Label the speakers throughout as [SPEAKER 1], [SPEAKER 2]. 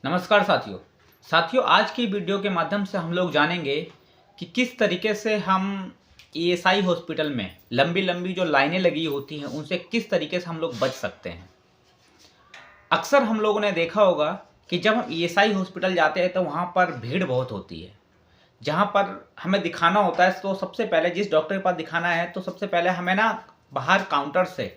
[SPEAKER 1] नमस्कार साथियों आज की वीडियो के माध्यम से हम लोग जानेंगे कि किस तरीके से हम ईएसआई हॉस्पिटल में लंबी लंबी जो लाइनें लगी होती हैं उनसे किस तरीके से हम लोग बच सकते हैं। अक्सर हम लोगों ने देखा होगा कि जब हम ईएसआई हॉस्पिटल जाते हैं तो वहाँ पर भीड़ बहुत होती है। जहाँ पर हमें दिखाना होता है तो सबसे पहले जिस डॉक्टर के पास दिखाना है तो सबसे पहले हमें ना बाहर काउंटर से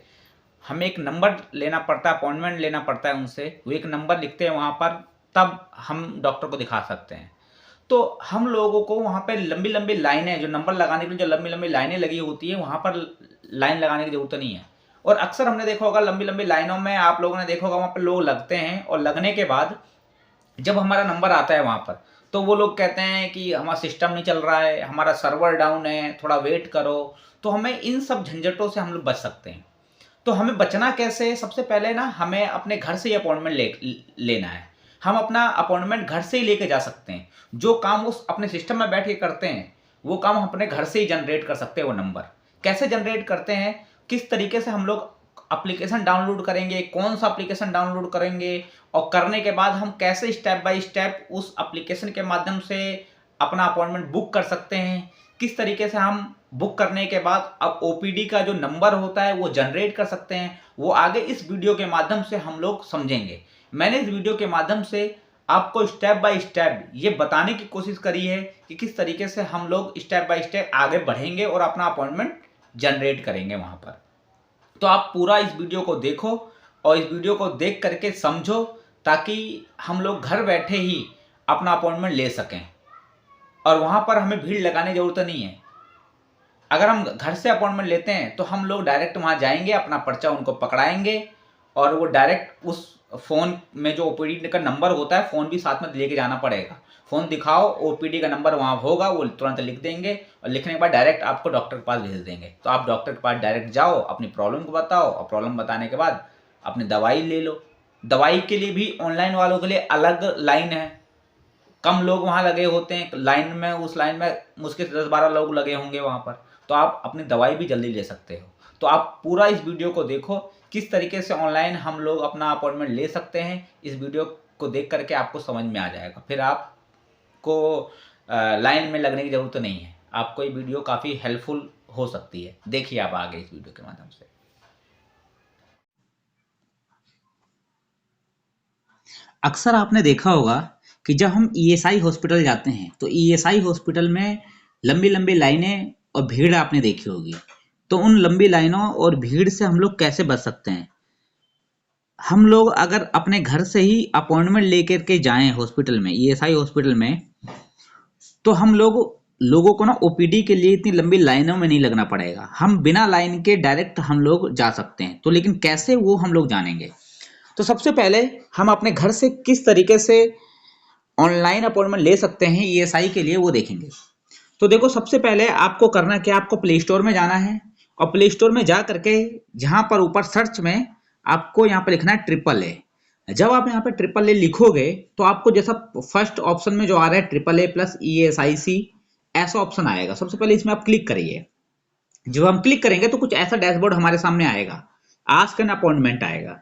[SPEAKER 1] हमें एक नंबर लेना पड़ता है, अपॉइंटमेंट लेना पड़ता है उनसे। वो एक नंबर लिखते हैं वहाँ पर, तब हम डॉक्टर को दिखा सकते हैं। तो हम लोगों को वहाँ पे लंबी लंबी लाइनें, जो नंबर लगाने के लिए जो लंबी लंबी लाइनें लगी होती है, वहाँ पर लाइन लगाने की ज़रूरत नहीं है। और अक्सर हमने देखा होगा लंबी लंबी लाइनों में आप लोगों ने देखा होगा वहाँ पर लोग लगते हैं, और लगने के बाद जब हमारा नंबर आता है वहाँ पर तो वो लोग कहते हैं कि हमारा सिस्टम नहीं चल रहा है, हमारा सर्वर डाउन है, थोड़ा वेट करो। तो हमें इन सब झंझटों से हम लोग बच सकते हैं। तो हमें बचना कैसे? सबसे पहले ना हमें अपने घर से ही अपॉइंटमेंट लेना है। हम अपना अपॉइंटमेंट घर से ही लेके जा सकते हैं। जो काम उस अपने सिस्टम में बैठ के करते हैं वो काम हम अपने घर से ही जनरेट कर सकते हैं। वो नंबर कैसे जनरेट करते हैं, किस तरीके से हम लोग एप्लीकेशन डाउनलोड करेंगे, कौन सा एप्लीकेशन डाउनलोड करेंगे, और करने के बाद हम कैसे स्टेप बाय स्टेप उस एप्लीकेशन के माध्यम से अपना अपॉइंटमेंट बुक कर सकते हैं, किस तरीके से हम बुक करने के बाद अब ओपीडी का जो नंबर होता है वो जनरेट कर सकते हैं, वो आगे इस वीडियो के माध्यम से हम लोग समझेंगे। मैंने इस वीडियो के माध्यम से आपको स्टेप बाय स्टेप ये बताने की कोशिश करी है कि किस तरीके से हम लोग स्टेप बाय स्टेप आगे बढ़ेंगे और अपना अपॉइंटमेंट जनरेट करेंगे वहाँ पर। तो आप पूरा इस वीडियो को देखो और इस वीडियो को देख करके समझो, ताकि हम लोग घर बैठे ही अपना अपॉइंटमेंट ले सकें और वहाँ पर हमें भीड़ लगाने की ज़रूरत नहीं है। अगर हम घर से अपॉइंटमेंट लेते हैं तो हम लोग डायरेक्ट वहाँ जाएंगे, अपना पर्चा उनको पकड़ाएंगे और वो डायरेक्ट उस फ़ोन में जो ओपीडी का नंबर होता है, फ़ोन भी साथ में लेके जाना पड़ेगा। फ़ोन दिखाओ, ओपीडी का नंबर वहाँ होगा, वो तुरंत लिख देंगे और लिखने के बाद डायरेक्ट आपको डॉक्टर के पास भेज देंगे। तो आप डॉक्टर के पास डायरेक्ट जाओ, अपनी प्रॉब्लम को बताओ और प्रॉब्लम बताने के बाद अपनी दवाई ले लो। दवाई के लिए भी ऑनलाइन वालों के लिए अलग लाइन है। कम लोग वहाँ लगे होते हैं लाइन में, उस लाइन में मुश्किल से 10-12 लोग लगे होंगे वहाँ पर, तो आप अपनी दवाई भी जल्दी ले सकते हो। तो आप पूरा इस वीडियो को देखो, किस तरीके से ऑनलाइन हम लोग अपना अपॉइंटमेंट ले सकते हैं। इस वीडियो को देख करके आपको समझ में आ जाएगा, फिर आपको लाइन में लगने की ज़रूरत नहीं है। आपको ये वीडियो काफ़ी हेल्पफुल हो सकती है। देखिए आप आगे इस वीडियो के माध्यम से।
[SPEAKER 2] अक्सर आपने देखा होगा कि जब हम ईएसआई हॉस्पिटल जाते हैं तो ईएसआई हॉस्पिटल में लंबी लंबी लाइनें और भीड़ आपने देखी होगी। तो उन लंबी लाइनों और भीड़ से हम लोग कैसे बच सकते हैं? हम लोग अगर अपने घर से ही अपॉइंटमेंट लेकर के जाएं हॉस्पिटल में, ईएसआई हॉस्पिटल में, तो हम लोगों को ना ओपीडी के लिए इतनी लंबी लाइनों में नहीं लगना पड़ेगा। हम बिना लाइन के डायरेक्ट हम लोग जा सकते हैं। तो लेकिन कैसे, वो हम लोग जानेंगे। तो सबसे पहले हम अपने घर से किस तरीके से ऑनलाइन अपॉइंटमेंट ले सकते हैं ईएसआई के लिए, वो देखेंगे। तो देखो, सबसे पहले आपको करना क्या, आपको प्ले स्टोर में जाना है और प्ले स्टोर में जा करके जहां पर ऊपर सर्च में आपको यहाँ पे लिखना है ट्रिपल ए। जब आप यहाँ पे ट्रिपल ए लिखोगे तो आपको जैसा फर्स्ट ऑप्शन में जो आ रहा है ट्रिपल ए प्लस ईएसआईसी, ऐसा ऑप्शन आएगा। सबसे पहले इसमें आप क्लिक करिए। जब हम क्लिक करेंगे तो कुछ ऐसा डैशबोर्ड हमारे सामने आएगा, आस्क एन अपॉइंटमेंट आएगा।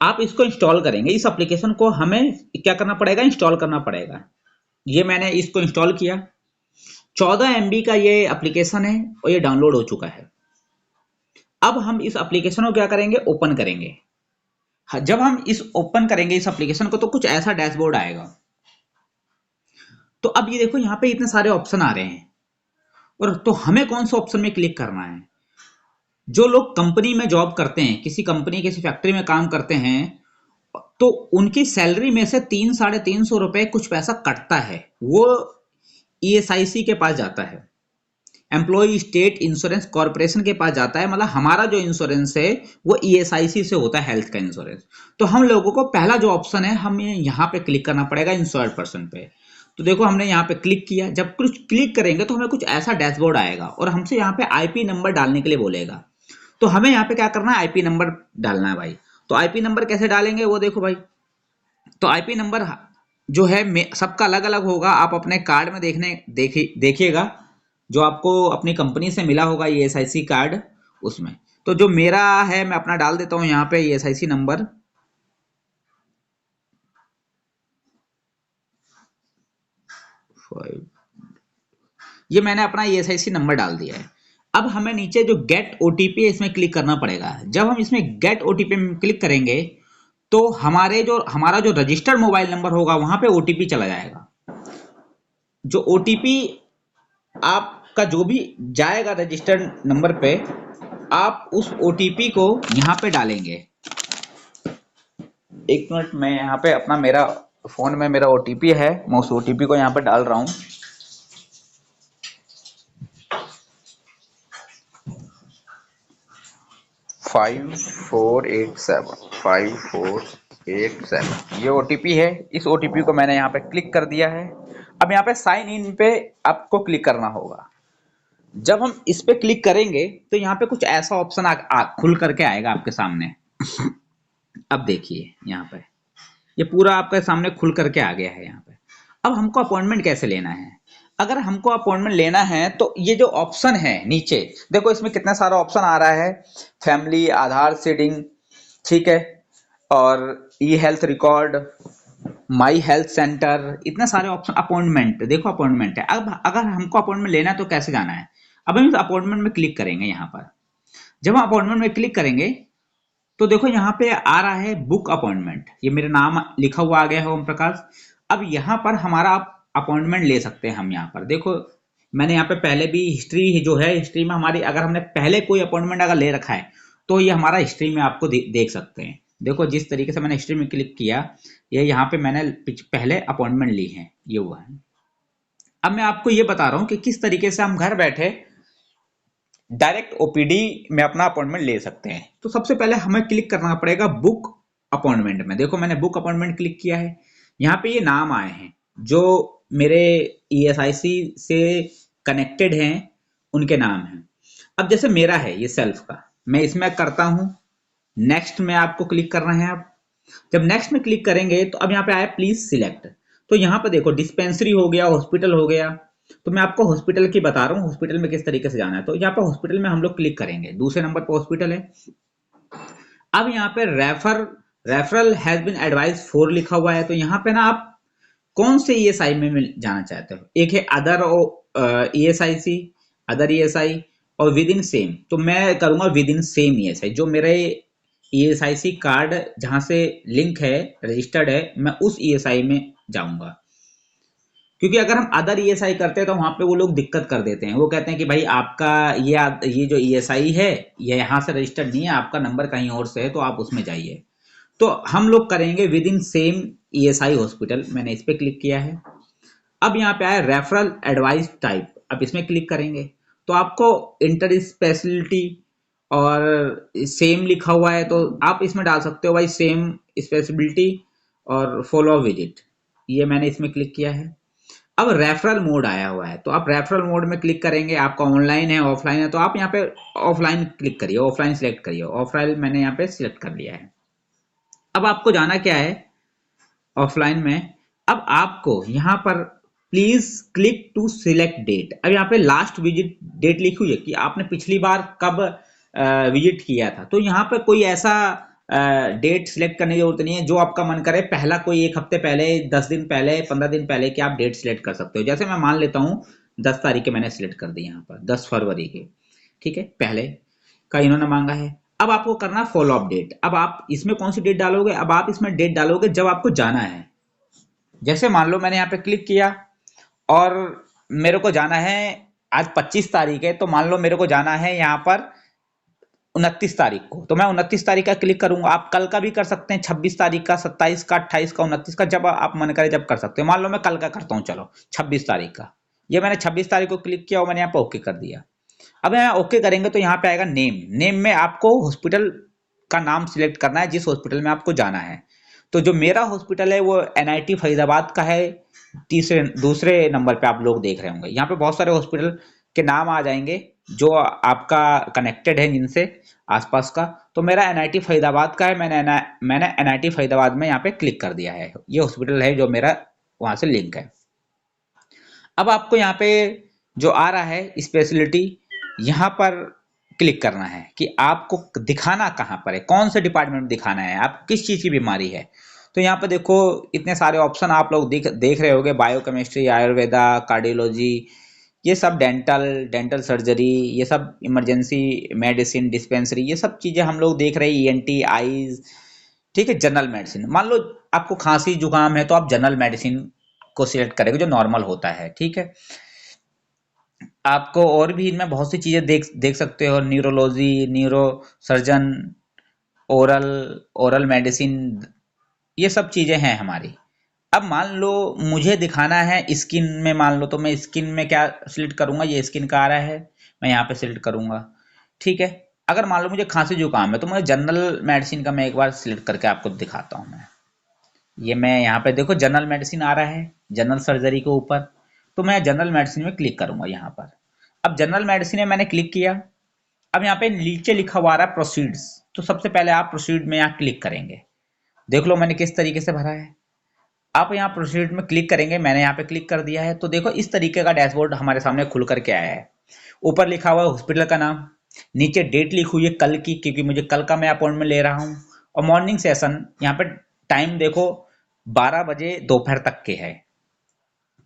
[SPEAKER 2] आप इसको इंस्टॉल करेंगे, इस एप्लीकेशन को हमें क्या करना पड़ेगा, इंस्टॉल करना पड़ेगा। ये मैंने इसको इंस्टॉल किया। 14 MB का ये एप्लीकेशन है और ये डाउनलोड हो चुका है। अब हम इस एप्लीकेशन को क्या करेंगे, ओपन करेंगे। जब हम इस ओपन करेंगे इस एप्लीकेशन को तो कुछ ऐसा डैशबोर्ड आएगा। तो अब ये देखो, यहाँ पे इतने सारे ऑप्शन आ रहे हैं, और तो हमें कौन सा ऑप्शन में क्लिक करना है। जो लोग कंपनी में जॉब करते हैं, किसी कंपनी किसी फैक्ट्री में काम करते हैं, तो उनकी सैलरी में से 300-350 रुपए कुछ पैसा कटता है, वो ईएसआईसी के पास जाता है, एम्प्लॉय स्टेट इंश्योरेंस कॉर्पोरेशन के पास जाता है। मतलब हमारा जो इंश्योरेंस है वो ईएसआईसी से होता है, हेल्थ का इंश्योरेंस। तो हम लोगों को पहला जो ऑप्शन है, हमें यहाँ पे क्लिक करना पड़ेगा, इंश्योर्ड पर्सन पे। तो देखो, हमने यहाँ पे क्लिक किया। जब कुछ क्लिक करेंगे तो हमें कुछ ऐसा डैशबोर्ड आएगा और हमसे यहाँ पे आईपी नंबर डालने के लिए बोलेगा। तो हमें यहाँ पे क्या करना है, आईपी नंबर डालना है भाई। तो आईपी नंबर कैसे डालेंगे वो देखो भाई। तो आईपी नंबर जो है सबका अलग अलग होगा। आप अपने कार्ड में देखिएगा, जो आपको अपनी कंपनी से मिला होगा ईएसआईसी कार्ड, उसमें। तो जो मेरा है मैं अपना डाल देता हूँ यहाँ पे ईएसआईसी नंबर। 5। ये मैंने अपना ESIC नंबर डाल दिया है। अब हमें नीचे जो गेट OTP है इसमें क्लिक करना पड़ेगा। जब हम इसमें गेट OTP में क्लिक करेंगे तो हमारा जो रजिस्टर्ड मोबाइल नंबर होगा वहां पे OTP चला जाएगा। जो OTP आपका जो भी जाएगा रजिस्टर्ड नंबर पे, आप उस OTP को यहाँ पे डालेंगे। एक मिनट, मैं यहाँ पे अपना मेरा फोन में मेरा OTP है, मैं उस OTP को यहाँ पे डाल रहा हूँ। फाइव 5487 ये OTP है। इस OTP को मैंने यहाँ पे क्लिक कर दिया है। अब यहाँ पे साइन इन पे आपको क्लिक करना होगा। जब हम इस पे क्लिक करेंगे तो यहाँ पे कुछ ऐसा ऑप्शन खुल करके आएगा आपके सामने। अब देखिए यहाँ पे ये पूरा आपके सामने खुल करके आ गया है। यहाँ पे अब हमको अपॉइंटमेंट कैसे लेना है? अगर हमको अपॉइंटमेंट लेना है तो ये जो ऑप्शन है नीचे देखो, इसमें कितना सारा ऑप्शन आ रहा है। फैमिली, आधार सीडिंग, ठीक है, और e health record, my health centre, इतने सारे ऑप्शन। अपॉइंटमेंट देखो, अपॉइंटमेंट है। अब अगर हमको अपॉइंटमेंट लेना है तो कैसे जाना है? अब हम इस अपॉइंटमेंट में क्लिक करेंगे। यहाँ पर जब हम अपॉइंटमेंट में क्लिक करेंगे तो देखो यहाँ पे आ रहा है बुक अपॉइंटमेंट। ये मेरा नाम लिखा हुआ आ गया है, ओम प्रकाश। अब यहाँ पर हमारा आप अपॉइंटमेंट ले सकते हैं। हम यहाँ पर देखो, मैंने यहाँ पे पहले भी हिस्ट्री जो है, हिस्ट्री में हमारी अगर हमने पहले कोई अपॉइंटमेंट अगर ले रखा है तो ये हमारा हिस्ट्री में आपको देख सकते हैं। देखो जिस तरीके से मैंने हिस्ट्री में क्लिक किया, ये यहाँ पे मैंने पहले अपॉइंटमेंट ली है, ये हुआ है। अब मैं आपको ये बता रहा हूँ कि किस तरीके से हम घर बैठे डायरेक्ट OPD में अपना अपॉइंटमेंट ले सकते हैं। तो सबसे पहले हमें क्लिक करना पड़ेगा बुक अपॉइंटमेंट में। देखो मैंने बुक अपॉइंटमेंट क्लिक किया है। यहाँ पे ये नाम आए हैं जो मेरे ESIC से कनेक्टेड हैं, उनके नाम हैं। अब जैसे मेरा है ये सेल्फ का, मैं इसमें करता हूँ नेक्स्ट में आपको क्लिक करना है। आप जब नेक्स्ट में क्लिक करेंगे तो अब यहाँ पे आया प्लीज सिलेक्ट। तो यहाँ पे देखो डिस्पेंसरी हो गया, हॉस्पिटल हो गया। तो मैं आपको हॉस्पिटल की बता रहा हूँ, हॉस्पिटल में किस तरीके से जाना है। तो यहाँ पे हॉस्पिटल में हम लोग क्लिक करेंगे, दूसरे नंबर पर हॉस्पिटल है। अब यहाँ पे referral has been advise for लिखा हुआ है। तो यहाँ पे ना आप कौन से ESI में जाना चाहते हो? एक है अदर ESIC, अदर ESI और विद इन सेम। तो मैं करूंगा विद इन सेम ESI। जो मेरे ESIC कार्ड जहां से लिंक है, रजिस्टर्ड है, मैं उस ESI में जाऊंगा। क्योंकि अगर हम अदर ESI करते हैं तो वहां पे वो लोग दिक्कत कर देते हैं। वो कहते हैं कि भाई आपका ये जो ESI है ये यहाँ से रजिस्टर्ड नहीं है, आपका नंबर कहीं और से है, तो आप उसमें जाइए। तो हम लोग करेंगे with in same ESI hospital. मैंने इस पे क्लिक किया है। अब यहाँ पे आया रेफरल एडवाइस टाइप, अब इसमें क्लिक करेंगे तो आपको इंटर स्पेशलिटी और सेम लिखा हुआ है, तो आप इसमें डाल सकते हो भाई सेम स्पेशलिटी और फॉलो विजिट। ये मैंने इसमें क्लिक किया है। अब रेफरल मोड आया हुआ है, तो आप रेफरल मोड में क्लिक करेंगे। आपका ऑनलाइन है, ऑफलाइन है, तो आप यहाँ पे ऑफलाइन क्लिक करिए, ऑफलाइन सिलेक्ट करिए। ऑफलाइन मैंने यहाँ पे सिलेक्ट कर लिया है। अब आपको जाना क्या है ऑफलाइन में? अब आपको यहाँ पर please click to select date. अब यहाँ पे लास्ट विजिट डेट लिखी हुई है कि आपने पिछली बार कब विजिट किया था। तो यहाँ पे कोई ऐसा डेट सिलेक्ट करने की जरूरत नहीं है, जो आपका मन करे। पहला कोई 1 हफ्ते पहले, 10 दिन पहले, 15 दिन पहले की आप डेट सिलेक्ट कर सकते हो। जैसे मैं मान लेता हूँ 10 तारीख के मैंने सिलेक्ट कर दी यहाँ पर, 10 फरवरी के, ठीक है, पहले का इन्होंने मांगा है। अब आपको करना फॉलो अप डेट। अब आप इसमें कौन सी डेट डालोगे? अब आप इसमें डेट डालोगे जब आपको जाना है। जैसे मान लो मैंने यहाँ पे क्लिक किया और मेरे को जाना है, आज 25 तारीख है, तो मान लो मेरे को जाना है यहाँ पर 29 तारीख को, तो मैं 29 तारीख का क्लिक करूंगा। आप कल का भी कर सकते हैं, 26 तारीख का, 27 का, 28 का, 29 का, जब आप मन करे जब कर सकते हो। मान लो मैं कल का करता हूँ, चलो 26 तारीख का। ये मैंने 26 तारीख को क्लिक किया और मैंने यहाँ पे ओके कर दिया। अब यहाँ ओके करेंगे तो यहाँ पे आएगा नेम। नेम में आपको हॉस्पिटल का नाम सिलेक्ट करना है, जिस हॉस्पिटल में आपको जाना है। तो जो मेरा हॉस्पिटल है वो NIT फरीदाबाद का है, दूसरे नंबर पे आप लोग देख रहे होंगे। यहाँ पे बहुत सारे हॉस्पिटल के नाम आ जाएंगे जो आपका कनेक्टेड है जिनसे आसपास का। तो मेरा NIT फरीदाबाद का है, मैंने NIT फरीदाबाद में यहाँ पे क्लिक कर दिया है। ये हॉस्पिटल है जो मेरा वहां से लिंक है। अब आपको यहाँ पे जो आ रहा है स्पेशलिटी, यहाँ पर क्लिक करना है कि आपको दिखाना कहाँ पर है, कौन से डिपार्टमेंट में दिखाना है, आप किस चीज की बीमारी है। तो यहाँ पे देखो इतने सारे ऑप्शन आप लोग देख रहे होंगे, बायोकेमिस्ट्री, आयुर्वेदा, कार्डियोलॉजी, ये सब डेंटल सर्जरी, ये सब इमरजेंसी मेडिसिन, डिस्पेंसरी, ये सब चीजें हम लोग देख रहे हैं, ईएनटी, आईज, ठीक है। जनरल मेडिसिन, मान लो आपको खांसी जुकाम है तो आप जनरल मेडिसिन को सिलेक्ट करेंगे जो नॉर्मल होता है, ठीक है। आपको और भी इनमें बहुत सी चीजें देख सकते हो, neurology, neuro surgeon, oral oral medicine, ये सब चीजें हैं हमारी। अब मान लो मुझे दिखाना है स्किन में, मान लो तो मैं स्किन में क्या सिलेक्ट करूंगा, ये स्किन का आ रहा है, मैं यहाँ पे सिलेक्ट करूंगा, ठीक है। अगर मान लो मुझे खांसी जुकाम है तो मुझे जनरल मेडिसिन का मैं एक बार सिलेक्ट करके आपको दिखाता हूँ। मैं यहाँ पे देखो जनरल मेडिसिन आ रहा है, जनरल सर्जरी के ऊपर, तो मैं जनरल मेडिसिन में क्लिक करूंगा यहाँ पर। अब जनरल मेडिसिन में मैंने क्लिक किया। अब यहाँ पे नीचे लिखा हुआ आ रहा है प्रोसीड्स, तो सबसे पहले आप प्रोसीड में यहाँ क्लिक करेंगे। देख लो मैंने किस तरीके से भरा है। आप यहाँ प्रोसीड में क्लिक करेंगे, मैंने यहाँ पे क्लिक कर दिया है, तो देखो इस तरीके का डैशबोर्ड हमारे सामने खुल करके आया है। ऊपर लिखा हुआ है हॉस्पिटल का नाम, नीचे डेट लिखी हुई है कल की, क्योंकि मुझे कल का मैं अपॉइंटमेंट ले रहा हूँ, और मॉर्निंग सेशन यहाँ पे टाइम देखो 12 बजे दोपहर तक के है।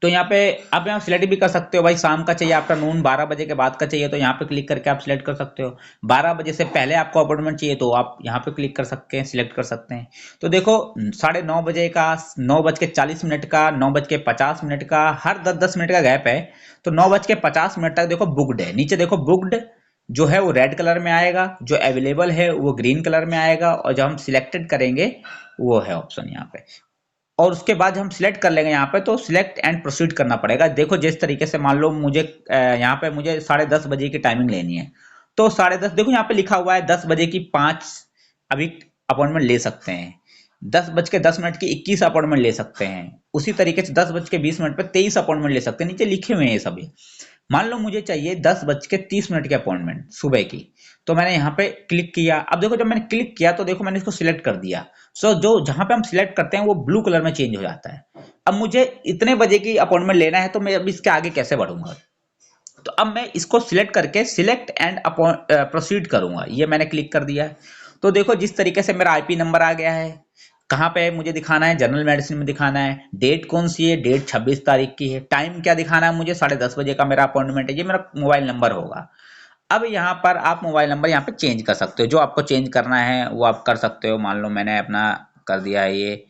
[SPEAKER 2] तो यहाँ पे आप यहाँ सिलेक्ट भी कर सकते हो, भाई शाम का चाहिए, आफ्टरनून 12 बजे के बाद का चाहिए तो यहाँ पे क्लिक करके आप सिलेक्ट कर सकते हो। 12 बजे से पहले आपको अपॉइंटमेंट चाहिए तो आप यहाँ पे क्लिक कर सकते हैं, सिलेक्ट कर सकते हैं। तो देखो 9:30 का, 9:40 का, 9:50 का, हर 10-10 मिनट का गैप है। तो 9:50 तक देखो बुकड है, नीचे देखो बुकड जो है वो रेड कलर में आएगा, जो अवेलेबल है वो ग्रीन कलर में आएगा, और जब हम सिलेक्टेड करेंगे वो है ऑप्शन यहाँ पे। और उसके बाद हम सिलेक्ट कर लेंगे यहाँ पे, तो सिलेक्ट एंड प्रोसीड करना पड़ेगा। देखो जिस तरीके से मान लो मुझे यहाँ पे मुझे 10:30 बजे की टाइमिंग लेनी है, तो 10:30 देखो यहाँ पे लिखा हुआ है 10 बजे की 5 अभी अपॉइंटमेंट ले सकते हैं, 10:10 की 21 अपॉइंटमेंट ले सकते हैं, उसी तरीके से 10:20 पे 23 अपॉइंटमेंट ले सकते हैं, नीचे लिखे हुए हैं ये सभी। मान लो मुझे चाहिए 10:30 की अपॉइंटमेंट सुबह की, तो मैंने यहाँ पे क्लिक किया। अब देखो जब मैंने क्लिक किया तो देखो मैंने इसको सिलेक्ट कर दिया। सो जो जहां पे हम सिलेक्ट करते हैं वो ब्लू कलर में चेंज हो जाता है। अब मुझे इतने बजे की अपॉइंटमेंट लेना है, तो मैं अब इसके आगे कैसे बढ़ूंगा? तो अब मैं इसको सिलेक्ट करके सिलेक्ट एंड प्रोसीड करूंगा, ये मैंने क्लिक कर दिया है। तो देखो जिस तरीके से मेरा आईपी नंबर आ गया है, कहाँ पे मुझे दिखाना है, जनरल मेडिसिन में दिखाना है, डेट कौन सी है, डेट 26 तारीख की है, टाइम क्या दिखाना है मुझे, 10:30 बजे का मेरा अपॉइंटमेंट है, ये मेरा मोबाइल नंबर होगा। अब यहाँ पर आप मोबाइल नंबर यहाँ पे चेंज कर सकते हो, जो आपको चेंज करना है वो आप कर सकते हो। मान लो मैंने अपना कर दिया है ये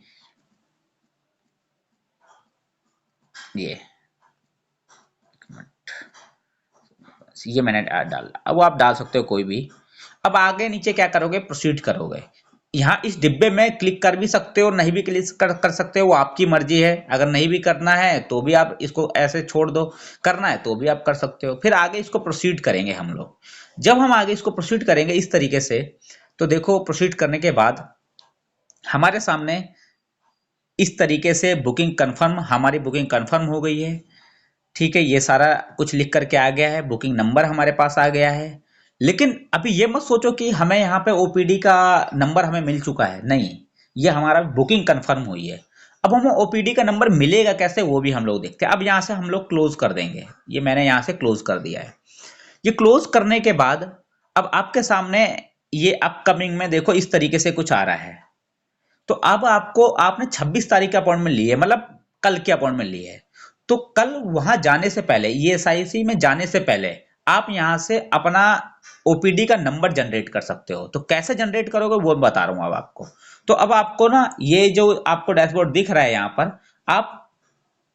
[SPEAKER 2] ये मैंने डाला। अब वो आप डाल सकते हो कोई भी। अब आगे नीचे क्या करोगे, प्रोसीड करोगे। यहाँ इस डिब्बे में क्लिक कर भी सकते हो, नहीं भी क्लिक कर सकते हो, वो आपकी मर्जी है। अगर नहीं भी करना है तो भी आप इसको ऐसे छोड़ दो, करना है तो भी आप कर सकते हो। फिर आगे इसको प्रोसीड करेंगे हम लोग। जब हम आगे इसको प्रोसीड करेंगे इस तरीके से, तो देखो प्रोसीड करने के बाद हमारे सामने इस तरीके से बुकिंग कंफर्म, हमारी बुकिंग कंफर्म हो गई है, ठीक है। ये सारा कुछ लिख करके आ गया है, बुकिंग नंबर हमारे पास आ गया है। लेकिन अभी ये मत सोचो कि हमें यहाँ पे ओपीडी का नंबर हमें मिल चुका है, नहीं, ये हमारा बुकिंग कंफर्म हुई है। अब हमें ओपीडी का नंबर मिलेगा कैसे वो भी हम लोग देखते हैं। अब यहाँ से हम लोग क्लोज कर देंगे, ये मैंने यहाँ से क्लोज कर दिया है। ये क्लोज करने के बाद अब आपके सामने ये अपकमिंग में देखो इस तरीके से कुछ आ रहा है। तो अब आपने 26 तारीख का अपॉइंटमेंट ली है, मतलब कल की अपॉइंटमेंट ली है। तो कल वहां जाने से पहले, ईएसआईसी में जाने से पहले, आप यहां से अपना ओपीडी का नंबर जनरेट कर सकते हो। तो कैसे जनरेट करोगे वो बता रहा हूं अब आपको। तो अब आपको ना ये जो आपको डैशबोर्ड दिख रहा है यहाँ पर, आप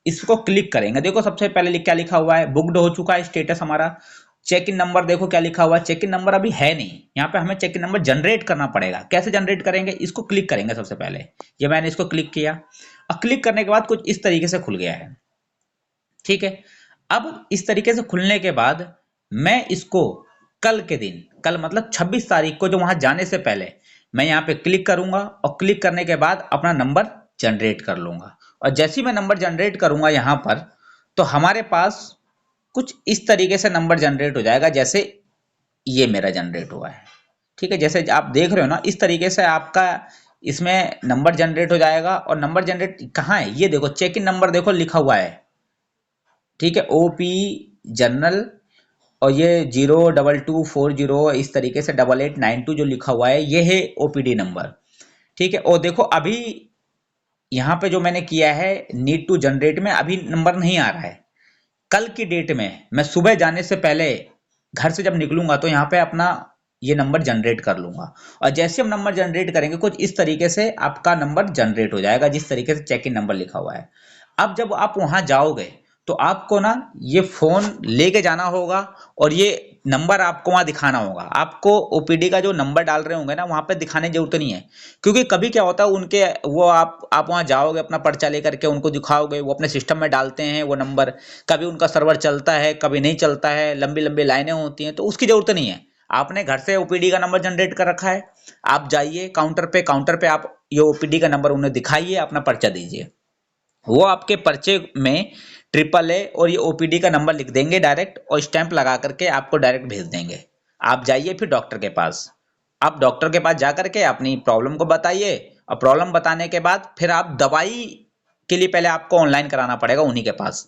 [SPEAKER 2] इसको क्लिक करेंगे। देखो सबसे पहले क्या लिखा हुआ है, बुकड हो चुका है स्टेटस हमारा। चेक इन नंबर देखो क्या लिखा हुआ है, चेक इन नंबर अभी है नहीं, यहाँ पे हमें चेक इन नंबर जनरेट करना पड़ेगा। कैसे जनरेट करेंगे, इसको क्लिक करेंगे सबसे पहले। ये मैंने इसको क्लिक किया, और क्लिक करने के बाद कुछ इस तरीके से खुल गया है, ठीक है। अब इस तरीके से खुलने के बाद मैं इसको कल के दिन, कल मतलब 26 तारीख को, जो वहां जाने से पहले, मैं यहाँ पे क्लिक करूंगा, और क्लिक करने के बाद अपना नंबर जनरेट कर लूंगा। और जैसे ही मैं नंबर जनरेट करूंगा यहाँ पर, तो हमारे पास कुछ इस तरीके से नंबर जनरेट हो जाएगा, जैसे ये मेरा जनरेट हुआ है, ठीक है। जैसे आप देख रहे हो ना, इस तरीके से आपका इसमें नंबर जनरेट हो जाएगा। और नंबर जनरेट कहाँ है, ये देखो चेक इन नंबर देखो लिखा हुआ है, ठीक है, ओपी जनरल, और ये 02240 इस तरीके से 8892 जो लिखा हुआ है, ये है ओपीडी नंबर, ठीक है। और देखो अभी यहाँ पे जो मैंने किया है नीड टू जनरेट में अभी नंबर नहीं आ रहा है। कल की डेट में मैं सुबह जाने से पहले घर से जब निकलूंगा तो यहाँ पे अपना ये नंबर जनरेट कर लूंगा, और जैसे हम नंबर जनरेट करेंगे कुछ इस तरीके से आपका नंबर जनरेट हो जाएगा, जिस तरीके से चेक इन नंबर लिखा हुआ है। अब जब आप वहां जाओगे तो आपको ना ये फोन लेके जाना होगा और ये नंबर आपको वहां दिखाना होगा। आपको ओपीडी का जो नंबर डाल रहे होंगे ना वहां पे दिखाने की जरूरत नहीं है, क्योंकि कभी क्या होता है उनके वो आप वहां जाओगे अपना पर्चा लेकर के उनको दिखाओगे, वो अपने सिस्टम में डालते हैं वो नंबर, कभी उनका सर्वर चलता है कभी नहीं चलता है, लंबी लंबी लाइनें होती हैं, तो उसकी जरूरत नहीं है। आपने घर से ओपीडी का नंबर जनरेट कर रखा है, आप जाइए काउंटर पे आप ये ओपीडी का नंबर उन्हें दिखाइए, अपना पर्चा दीजिए, वो आपके पर्चे में ट्रिपल ए और ये ओपीडी का नंबर लिख देंगे डायरेक्ट, और स्टैंप लगा करके आपको डायरेक्ट भेज देंगे। आप जाइए फिर डॉक्टर के पास, आप डॉक्टर के पास जा करके अपनी प्रॉब्लम को बताइए, और प्रॉब्लम बताने के बाद फिर आप दवाई के लिए पहले आपको ऑनलाइन कराना पड़ेगा उन्हीं के पास।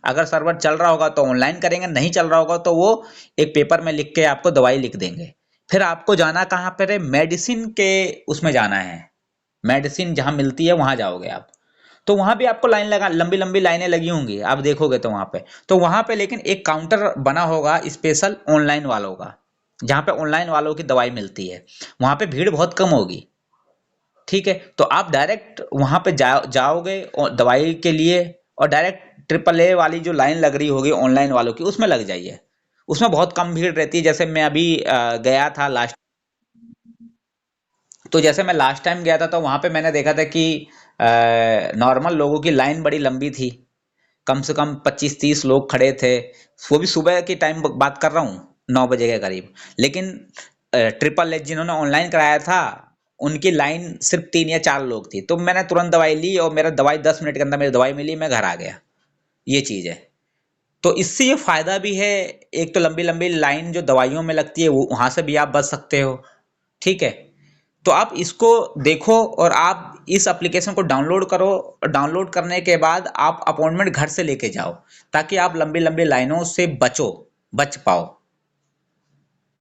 [SPEAKER 2] अगर सर्वर चल रहा होगा तो ऑनलाइन करेंगे, नहीं चल रहा होगा तो वो एक पेपर में लिख के आपको दवाई लिख देंगे। फिर आपको जाना कहाँ पर है, मेडिसिन के उसमें जाना है, मेडिसिन जहाँ मिलती है वहां जाओगे आप, तो वहां भी आपको लाइन लगा, लंबी लंबी लाइनें लगी होंगी, आप देखोगे तो वहां पे लेकिन एक काउंटर बना होगा स्पेशल ऑनलाइन वालों का, जहां पे ऑनलाइन वालों की दवाई मिलती है, वहां पे भीड़ बहुत कम होगी। ठीक है, तो आप डायरेक्ट वहां पे जाओगे और दवाई के लिए, और डायरेक्ट ट्रिपल ए वाली जो लाइन लग रही होगी ऑनलाइन वालों की उसमें लग जाइए। उसमें बहुत कम भीड़ रहती है। जैसे मैं अभी गया था लास्ट, तो जैसे मैं लास्ट टाइम गया था तो वहां पे मैंने देखा था कि नॉर्मल लोगों की लाइन बड़ी लंबी थी, कम से कम 25-30 लोग खड़े थे, वो भी सुबह की टाइम बात कर रहा हूँ, 9 बजे के करीब। लेकिन ट्रिपल एच जिन्होंने ऑनलाइन कराया था उनकी लाइन सिर्फ 3 या 4 लोग थी, तो मैंने तुरंत दवाई ली और मेरा दवाई 10 मिनट के अंदर मेरी दवाई मिली, मैं घर आ गया। ये चीज़ है, तो इससे ये फायदा भी है, एक तो लंबी लंबी लाइन जो दवाइयों में लगती है वो वहां से भी आप बच सकते हो। ठीक है, तो आप इसको देखो और आप इस एप्लीकेशन को डाउनलोड करो, और डाउनलोड करने के बाद आप अपॉइंटमेंट घर से लेके जाओ, ताकि आप लंबी लंबी लाइनों से बच पाओ।